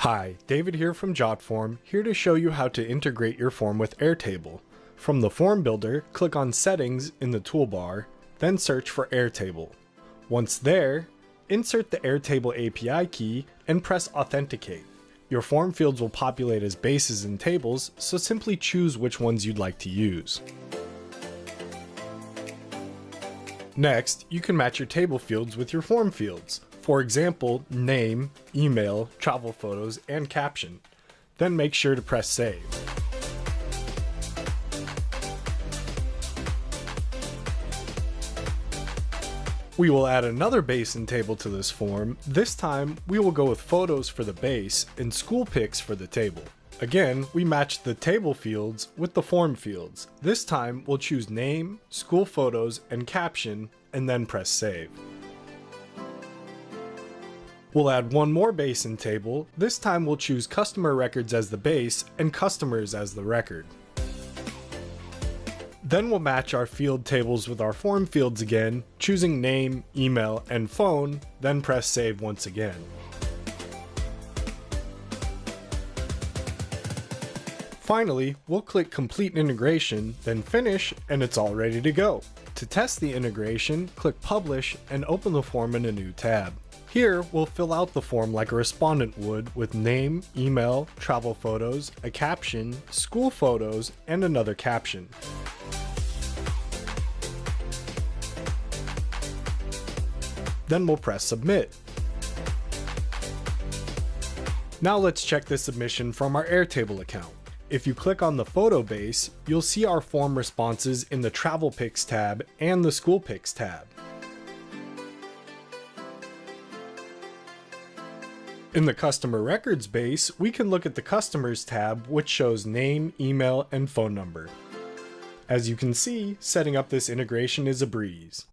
Hi, David here from Jotform, here to show you how to integrate your form with Airtable. From the form builder, click on Settings in the toolbar, then search for Airtable. Once there, insert the Airtable API key and press Authenticate. Your form fields will populate as bases and tables, so simply choose which ones you'd like to use. Next, you can match your table fields with your form fields. For example, name, email, travel photos, and caption. Then make sure to press save. We will add another base and table to this form. This time, we will go with photos for the base and school pics for the table. Again, we match the table fields with the form fields. This time, we'll choose name, school photos, and caption, and then press save. We'll add one more base and table. This time we'll choose customer records as the base and customers as the record. Then we'll match our field tables with our form fields again, choosing name, email, and phone, then press save once again. Finally, we'll click Complete Integration, then Finish, and it's all ready to go. To test the integration, click Publish and open the form in a new tab. Here, we'll fill out the form like a respondent would with name, email, travel photos, a caption, school photos, and another caption. Then we'll press Submit. Now let's check the submission from our Airtable account. If you click on the photo base, you'll see our form responses in the Travel Pics tab and the School Pics tab. In the Customer Records base, we can look at the Customers tab, which shows name, email, and phone number. As you can see, setting up this integration is a breeze.